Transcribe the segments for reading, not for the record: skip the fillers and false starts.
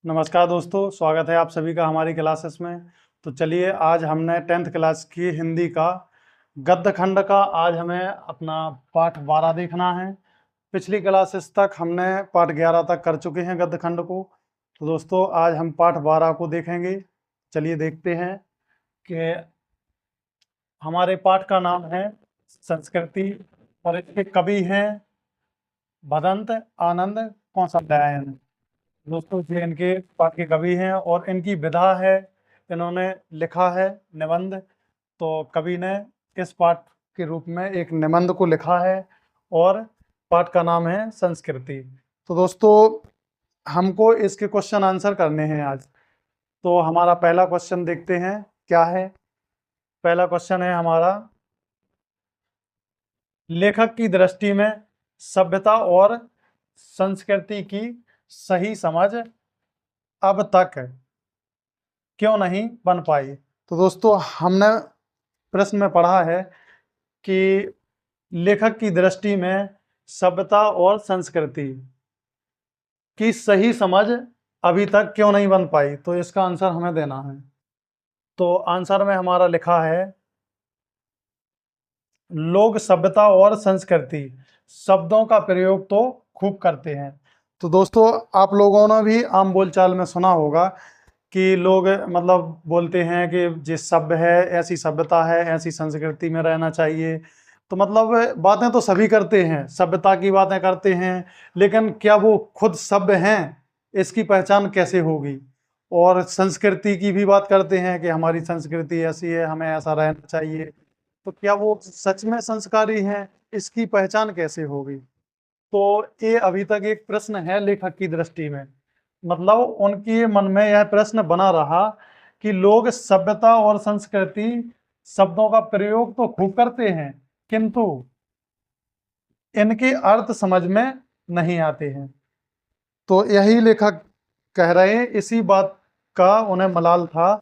नमस्कार दोस्तों, स्वागत है आप सभी का हमारी क्लासेस में। तो चलिए, आज हमने 10th क्लास की हिंदी का गद्य खंड का आज हमें अपना पाठ 12 देखना है। पिछली क्लासेस तक हमने पाठ 11 तक कर चुके हैं गद्य खंड को। तो दोस्तों, आज हम पाठ 12 को देखेंगे। चलिए देखते हैं कि हमारे पाठ का नाम है संस्कृति और इसके कवि हैं भदंत आनंद कौशल्यायन। दोस्तों, ये इनके पाठ के कवि हैं और इनकी विधा है, इन्होंने लिखा है निबंध। तो कवि ने इस पाठ के रूप में एक निबंध को लिखा है और पाठ का नाम है संस्कृति। तो दोस्तों, हमको इसके क्वेश्चन आंसर करने हैं आज। तो हमारा पहला क्वेश्चन देखते हैं क्या है। पहला क्वेश्चन है हमारा, लेखक की दृष्टि में सभ्यता और संस्कृति की सही समझ अब तक क्यों नहीं बन पाई। तो दोस्तों, हमने प्रश्न में पढ़ा है कि लेखक की दृष्टि में सभ्यता और संस्कृति की सही समझ अभी तक क्यों नहीं बन पाई। तो इसका आंसर हमें देना है। तो आंसर में हमारा लिखा है, लोग सभ्यता और संस्कृति शब्दों का प्रयोग तो खूब करते हैं। तो दोस्तों, आप लोगों ने भी आम बोलचाल में सुना होगा कि लोग मतलब बोलते हैं कि जिस सभ्य है, ऐसी सभ्यता है, ऐसी संस्कृति में रहना चाहिए। तो मतलब बातें तो सभी करते हैं, सभ्यता की बातें करते हैं, लेकिन क्या वो खुद सभ्य हैं, इसकी पहचान कैसे होगी। और संस्कृति की भी बात करते हैं कि हमारी संस्कृति ऐसी है, हमें ऐसा रहना चाहिए। तो क्या वो सच में संस्कारी हैं, इसकी पहचान कैसे होगी। तो ये अभी तक एक प्रश्न है लेखक की दृष्टि में। मतलब उनके मन में यह प्रश्न बना रहा कि लोग सभ्यता और संस्कृति शब्दों का प्रयोग तो खूब करते हैं, किंतु इनके अर्थ समझ में नहीं आते हैं। तो यही लेखक कह रहे हैं, इसी बात का उन्हें मलाल था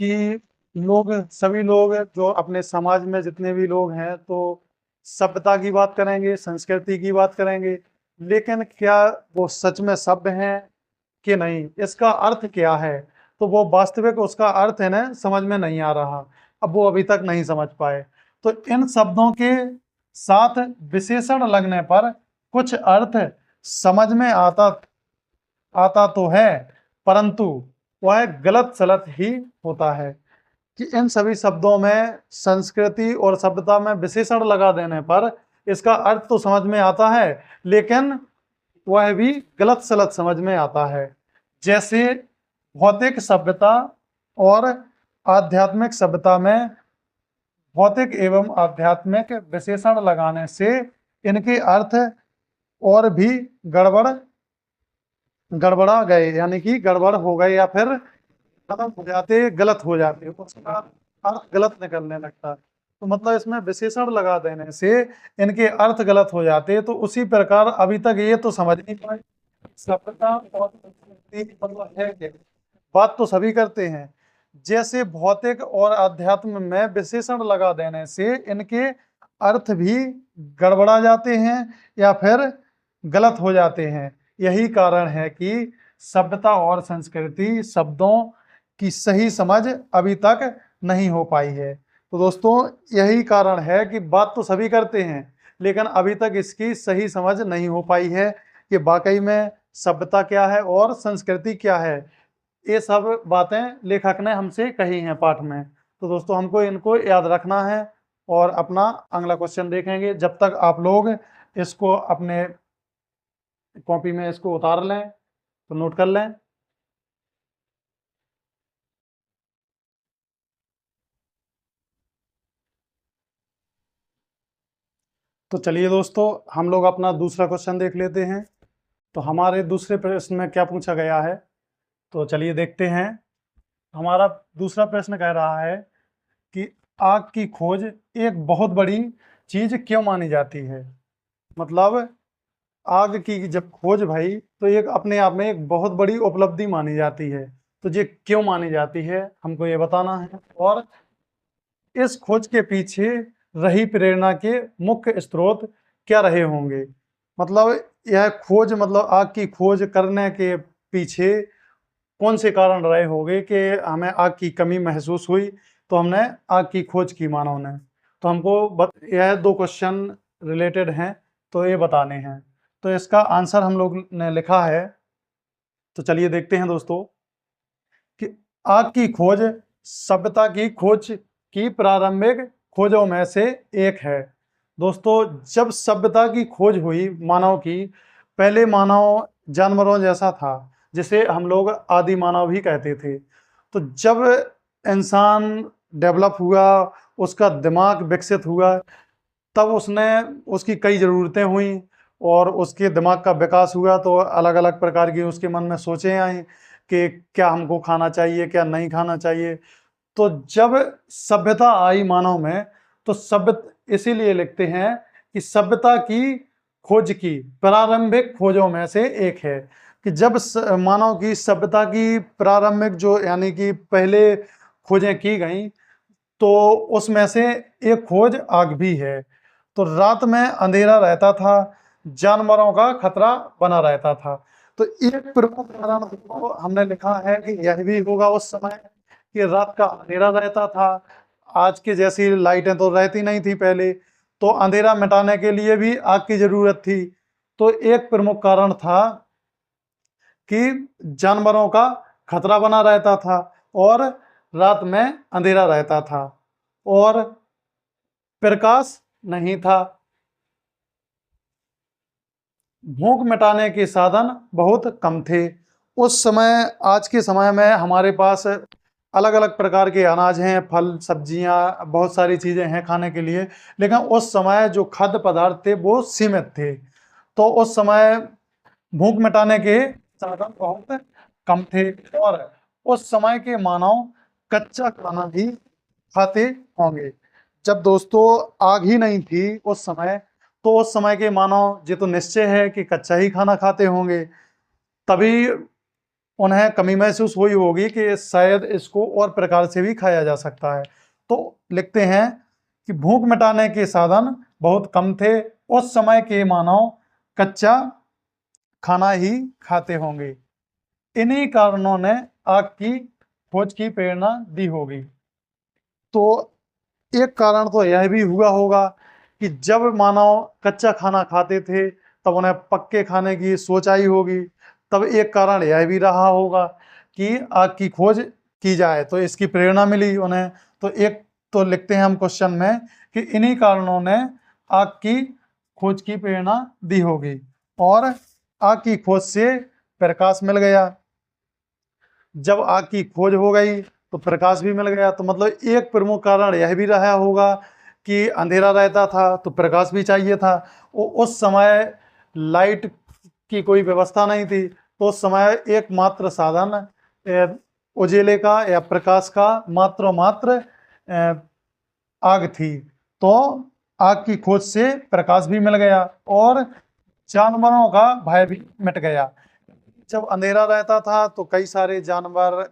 कि सभी लोग जो अपने समाज में जितने भी लोग हैं, तो सभ्यता की बात करेंगे, संस्कृति की बात करेंगे, लेकिन क्या वो सच में सभ्य हैं कि नहीं, इसका अर्थ क्या है। तो वो वास्तविक उसका अर्थ है ना, समझ में नहीं आ रहा। अब वो अभी तक नहीं समझ पाए। तो इन शब्दों के साथ विशेषण लगने पर कुछ अर्थ समझ में आता तो है, परंतु वह गलत सलत ही होता है। कि इन सभी शब्दों में संस्कृति और सभ्यता में विशेषण लगा देने पर इसका अर्थ तो समझ में आता है, लेकिन वह भी गलत सलत समझ में आता है। जैसे भौतिक सभ्यता और आध्यात्मिक सभ्यता में भौतिक एवं आध्यात्मिक विशेषण लगाने से इनके अर्थ और भी गड़बड़ा गए, यानी कि गड़बड़ हो गए, या फिर गलत हो जाते, उसका अर्थ गलत निकलने लगता है। तो मतलब इसमें विशेषण लगा देने से इनके अर्थ गलत हो जाते। तो उसी प्रकार अभी तक ये तो समझ नहीं पाए सभ्यता और संस्कृति मतलब है क्या। बात तो सभी करते हैं, जैसे भौतिक और अध्यात्म में विशेषण लगा देने से इनके अर्थ भी गड़बड़ा जाते हैं या फिर गलत हो जाते हैं। यही कारण है कि सभ्यता और संस्कृति शब्दों की सही समझ अभी तक नहीं हो पाई है। तो दोस्तों, यही कारण है कि बात तो सभी करते हैं, लेकिन अभी तक इसकी सही समझ नहीं हो पाई है कि वाकई में सभ्यता क्या है और संस्कृति क्या है। ये सब बातें लेखक ने हमसे कही हैं पाठ में। तो दोस्तों, हमको इनको याद रखना है और अपना अगला क्वेश्चन देखेंगे। जब तक आप लोग इसको अपने कॉपी में इसको उतार लें तो नोट कर लें। तो चलिए दोस्तों, हम लोग अपना दूसरा क्वेश्चन देख लेते हैं। तो हमारे दूसरे प्रश्न में क्या पूछा गया है, तो चलिए देखते हैं। हमारा दूसरा प्रश्न कह रहा है कि आग की खोज एक बहुत बड़ी चीज क्यों मानी जाती है। मतलब आग की जब खोज भाई, तो एक अपने आप में एक बहुत बड़ी उपलब्धि मानी जाती है। तो ये क्यों मानी जाती है, हमको ये बताना है। और इस खोज के पीछे रही प्रेरणा के मुख्य स्रोत क्या रहे होंगे। मतलब यह खोज, मतलब आग की खोज करने के पीछे कौन से कारण रहे होंगे कि हमें आग की कमी महसूस हुई, तो हमने आग की खोज की मानव ने। तो हमको यह 2 क्वेश्चन रिलेटेड हैं, तो ये बताने हैं। तो इसका आंसर हम लोग ने लिखा है, तो चलिए देखते हैं दोस्तों कि आग की खोज सभ्यता की खोज की प्रारंभिक खोजों में से एक है। दोस्तों, जब सभ्यता की खोज हुई मानव की, पहले मानव जानवरों जैसा था, जिसे हम लोग आदि मानव भी कहते थे। तो जब इंसान डेवलप हुआ, उसका दिमाग विकसित हुआ, तब उसकी कई ज़रूरतें हुई और उसके दिमाग का विकास हुआ, तो अलग अलग प्रकार की उसके मन में सोचें आई कि क्या हमको खाना चाहिए, क्या नहीं खाना चाहिए। तो जब सभ्यता आई मानव में, तो सभ्य इसीलिए लिखते हैं कि सभ्यता की खोज की प्रारंभिक खोजों में से एक है, कि जब मानव की सभ्यता की प्रारंभिक जो यानी कि पहले खोजें की गई, तो उसमें से एक खोज आग भी है। तो रात में अंधेरा रहता था, जानवरों का खतरा बना रहता था। तो एक प्रमुख कारण तो हमने लिखा है कि यह भी होगा उस समय कि रात का अंधेरा रहता था। आज के जैसी लाइटें तो रहती नहीं थी पहले, तो अंधेरा मिटाने के लिए भी आग की जरूरत थी। तो एक प्रमुख कारण था कि जानवरों का खतरा बना रहता था और रात में अंधेरा रहता था और प्रकाश नहीं था। भूख मिटाने के साधन बहुत कम थे उस समय। आज के समय में हमारे पास अलग अलग प्रकार के अनाज हैं, फल सब्जियां, बहुत सारी चीज़ें हैं खाने के लिए, लेकिन उस समय जो खाद्य पदार्थ थे वो सीमित थे। तो उस समय भूख मिटाने के साधन बहुत कम थे और उस समय के मानव कच्चा खाना ही खाते होंगे। जब दोस्तों आग ही नहीं थी उस समय, तो उस समय के मानव ये तो निश्चय है कि कच्चा ही खाना खाते होंगे। तभी उन्हें कमी महसूस हुई होगी कि शायद इसको और प्रकार से भी खाया जा सकता है। तो लिखते हैं कि भूख मिटाने के साधन बहुत कम थे, उस समय के मानव कच्चा खाना ही खाते होंगे। इन्हीं कारणों ने आग की खोज की प्रेरणा दी होगी। तो एक कारण तो यह भी हुआ होगा कि जब मानव कच्चा खाना खाते थे, तब उन्हें पक्के खाने की सोच आई होगी। तब एक कारण यह भी रहा होगा कि आग की खोज की जाए, तो इसकी प्रेरणा मिली उन्हें। तो एक तो लिखते हैं हम क्वेश्चन में कि इन्हीं कारणों ने आग की खोज की प्रेरणा दी होगी और आग की खोज से प्रकाश मिल गया। जब आग की खोज हो गई तो प्रकाश भी मिल गया। तो मतलब एक प्रमुख कारण यह भी रहा होगा कि अंधेरा रहता था तो प्रकाश भी चाहिए था। उस समय लाइट की कोई व्यवस्था नहीं थी, तो उस समय एकमात्र साधन उजेले का या प्रकाश का मात्र आग थी। तो आग की खोज से प्रकाश भी मिल गया और जानवरों का भय भी मिट गया। जब अंधेरा रहता था तो कई सारे जानवर,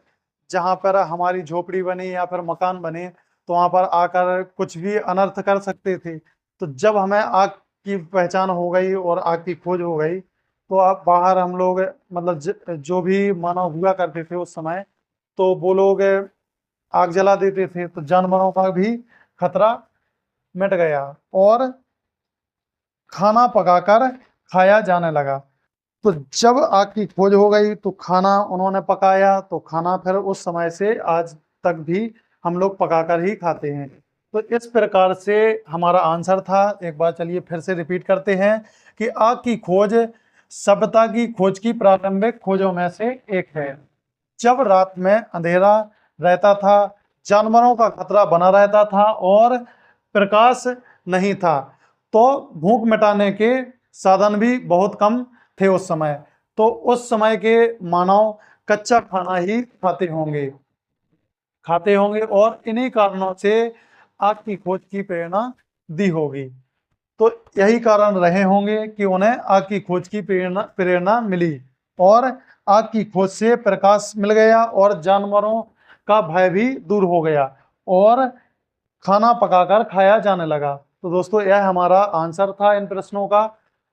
जहाँ पर हमारी झोपड़ी बनी या फिर मकान बने, तो वहाँ पर आकर कुछ भी अनर्थ कर सकते थे। तो जब हमें आग की पहचान हो गई और आग की खोज हो गई, तो अब बाहर हम लोग मतलब जो भी मानव हुआ करते थे उस समय, तो वो लोग आग जला देते थे, तो जानवरों का भी खतरा मिट गया और खाना पकाकर खाया जाने लगा। तो जब आग की खोज हो गई तो खाना उन्होंने पकाया, तो खाना फिर उस समय से आज तक भी हम लोग पकाकर ही खाते हैं। तो इस प्रकार से हमारा आंसर था। एक बार चलिए फिर से रिपीट करते हैं कि आग की खोज सभ्यता की खोज की प्रारंभिक खोजों में से एक है। जब रात में अंधेरा रहता था, जानवरों का खतरा बना रहता था और प्रकाश नहीं था, तो भूख मिटाने के साधन भी बहुत कम थे उस समय। तो उस समय के मानव कच्चा खाना ही खाते होंगे और इन्हीं कारणों से आग की खोज की प्रेरणा दी होगी। तो यही कारण रहे होंगे कि उन्हें आग की खोज की प्रेरणा मिली और आग की खोज से प्रकाश मिल गया और जानवरों का भय भी दूर हो गया और खाना पकाकर खाया जाने लगा। तो दोस्तों यह हमारा आंसर था इन प्रश्नों का।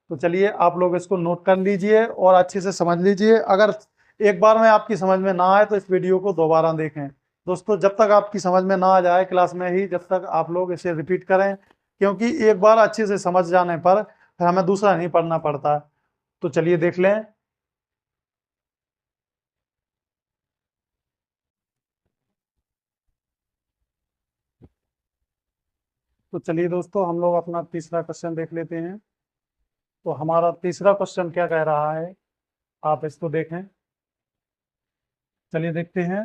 तो चलिए आप लोग इसको नोट कर लीजिए और अच्छे से समझ लीजिए। अगर एक बार में आपकी समझ में ना आए तो इस वीडियो को दोबारा देखें। दोस्तों जब तक आपकी समझ में ना आ जाए क्लास में ही, जब तक आप लोग इसे रिपीट करें, क्योंकि एक बार अच्छे से समझ जाने पर फिर हमें दूसरा नहीं पढ़ना पड़ता। तो चलिए देख लें। तो चलिए दोस्तों हम लोग अपना तीसरा क्वेश्चन देख लेते हैं। तो हमारा तीसरा क्वेश्चन क्या कह रहा है, आप इसको देखें। चलिए देखते हैं।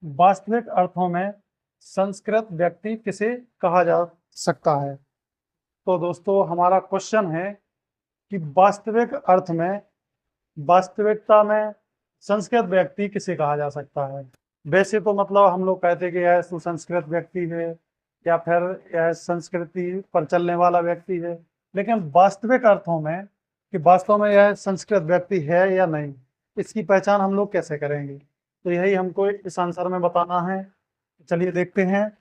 वास्तविक अर्थों में संस्कृत व्यक्ति किसे कहा जा सकता है। तो दोस्तों हमारा क्वेश्चन है कि वास्तविक अर्थ में, वास्तविकता में संस्कृत व्यक्ति किसे कहा जा सकता है। वैसे तो मतलब हम लोग कहते हैं कि यह सुसंस्कृत व्यक्ति है या फिर यह संस्कृति पर चलने वाला व्यक्ति है, लेकिन वास्तविक अर्थों में कि वास्तव में यह संस्कृत व्यक्ति है या नहीं, इसकी पहचान हम लोग कैसे करेंगे, तो यही हमको इस आंसर में बताना है। चलिए देखते हैं।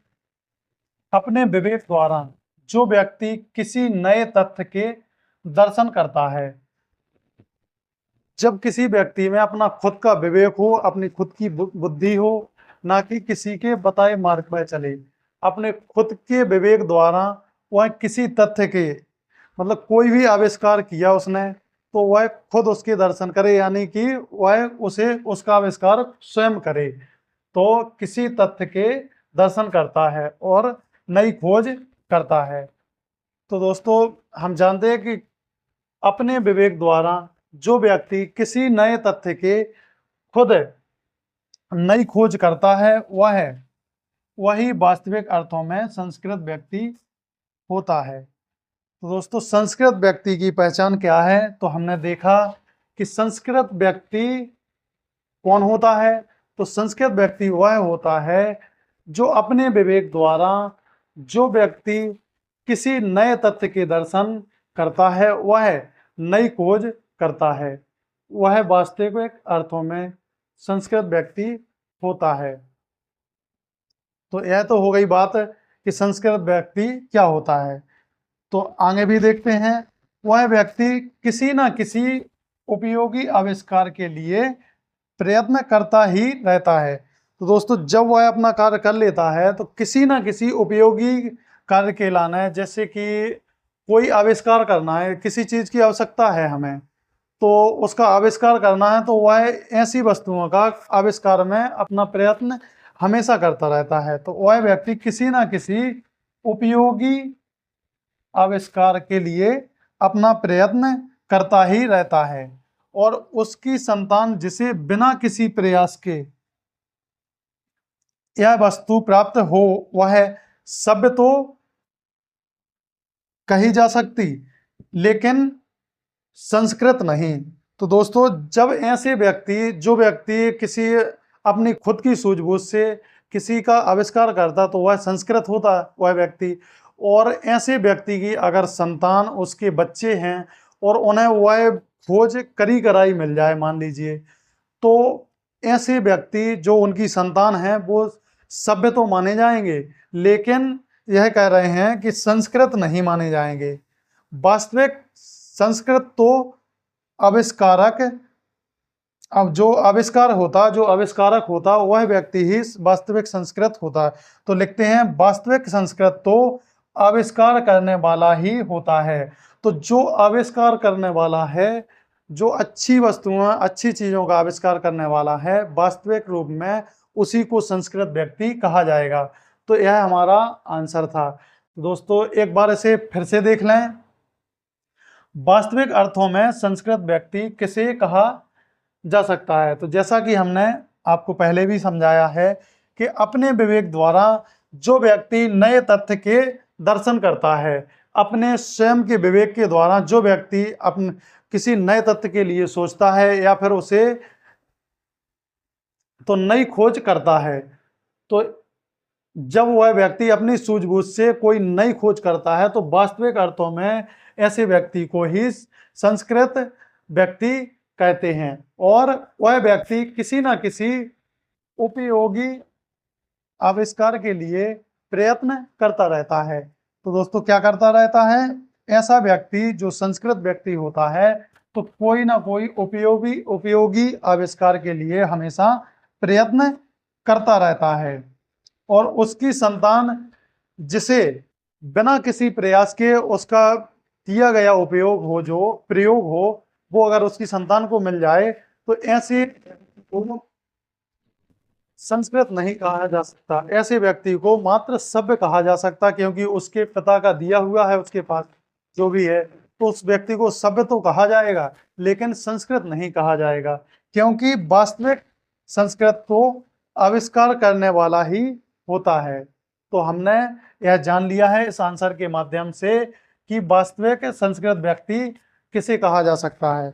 अपने विवेक द्वारा जो व्यक्ति किसी नए तथ्य के दर्शन करता है। जब किसी व्यक्ति में अपना खुद का विवेक हो, अपनी खुद की बुद्धि हो, ना कि किसी के बताए मार्ग पर चले, अपने खुद के विवेक द्वारा वह किसी तथ्य के, मतलब कोई भी आविष्कार किया उसने, तो वह खुद उसके दर्शन करे, यानी कि वह उसे उसका आविष्कार स्वयं करे। तो किसी तथ्य के दर्शन करता है और नई खोज करता है। तो दोस्तों हम जानते हैं कि अपने विवेक द्वारा जो व्यक्ति किसी नए तथ्य के खुद नई खोज करता है, वही वास्तविक अर्थों में संस्कृत व्यक्ति होता है। तो दोस्तों संस्कृत व्यक्ति की पहचान क्या है, तो हमने देखा कि संस्कृत व्यक्ति कौन होता है। तो संस्कृत व्यक्ति वह होता है जो अपने विवेक द्वारा जो व्यक्ति किसी नए तथ्य के दर्शन करता है, वह नई खोज करता है, वह वास्तविक अर्थों में संस्कृत व्यक्ति होता है। तो यह तो हो गई बात कि संस्कृत व्यक्ति क्या होता है। तो आगे भी देखते हैं। वह व्यक्ति किसी न किसी उपयोगी आविष्कार के लिए प्रयत्न करता ही रहता है। तो दोस्तों जब वह अपना कार्य कर लेता है तो किसी न किसी उपयोगी कार्य के लाना है, जैसे कि कोई आविष्कार करना है, किसी चीज की आवश्यकता है हमें, तो उसका आविष्कार करना है, तो वह ऐसी वस्तुओं का आविष्कार में अपना प्रयत्न हमेशा करता रहता है। तो वह व्यक्ति किसी न किसी उपयोगी आविष्कार के लिए अपना प्रयत्न करता ही रहता है, और उसकी संतान जिसे बिना किसी प्रयास के यह वस्तु प्राप्त हो, वह सभ्य तो कही जा सकती, लेकिन संस्कृत नहीं। तो दोस्तों जब ऐसे व्यक्ति, जो व्यक्ति किसी अपनी खुद की सूझबूझ से किसी का आविष्कार करता, तो वह संस्कृत होता वह व्यक्ति। और ऐसे व्यक्ति की अगर संतान, उसके बच्चे हैं, और उन्हें वह खोज करी कराई मिल जाए मान लीजिए, तो ऐसे व्यक्ति जो उनकी संतान है वो सभ्य तो माने जाएंगे, लेकिन यह कह रहे हैं कि संस्कृत नहीं माने जाएंगे। वास्तविक संस्कृत तो आविष्कारक, अब जो आविष्कार होता, जो आविष्कारक होता, वह व्यक्ति ही वास्तविक संस्कृत होता है। तो लिखते हैं वास्तविक संस्कृत तो आविष्कार करने वाला ही होता है। तो जो आविष्कार करने वाला है, जो अच्छी वस्तुएं, अच्छी चीजों का आविष्कार करने वाला है, वास्तविक रूप में उसी को संस्कृत व्यक्ति कहा जाएगा। तो यह हमारा आंसर था। दोस्तों एक बार इसे फिर से देख लें। वास्तविक अर्थों में संस्कृत व्यक्ति किसे कहा जा सकता है। तो जैसा कि हमने आपको पहले भी समझाया है कि अपने विवेक द्वारा जो व्यक्ति नए तथ्य के दर्शन करता है, अपने स्वयं के विवेक के द्वारा जो व्यक्ति अपने किसी नए तथ्य के लिए सोचता है या फिर उसे तो नई खोज करता है, तो जब वह व्यक्ति अपनी सूझबूझ से कोई नई खोज करता है, तो वास्तविक अर्थों में ऐसे व्यक्ति को ही संस्कृत व्यक्ति कहते हैं। और वह व्यक्ति किसी न किसी उपयोगी आविष्कार के लिए प्रयत्न करता रहता है। तो दोस्तों क्या करता रहता है, ऐसा व्यक्ति जो संस्कृत व्यक्ति होता है तो कोई ना कोई उपयोगी उपयोगी आविष्कार के लिए हमेशा प्रयत्न करता रहता है। और उसकी संतान जिसे बिना किसी प्रयास के उसका किया गया उपयोग हो, जो प्रयोग हो, वो अगर उसकी संतान को मिल जाए तो ऐसे को संस्कृत नहीं कहा जा सकता, ऐसे व्यक्ति को मात्र सभ्य कहा जा सकता, क्योंकि उसके पिता का दिया हुआ है उसके पास जो भी है, तो उस व्यक्ति को सभ्य तो कहा जाएगा लेकिन संस्कृत नहीं कहा जाएगा, क्योंकि वास्तविक संस्कृत को आविष्कार करने वाला ही होता है। तो हमने यह जान लिया है इस आंसर के माध्यम से कि वास्तविक संस्कृत व्यक्ति किसे कहा जा सकता है।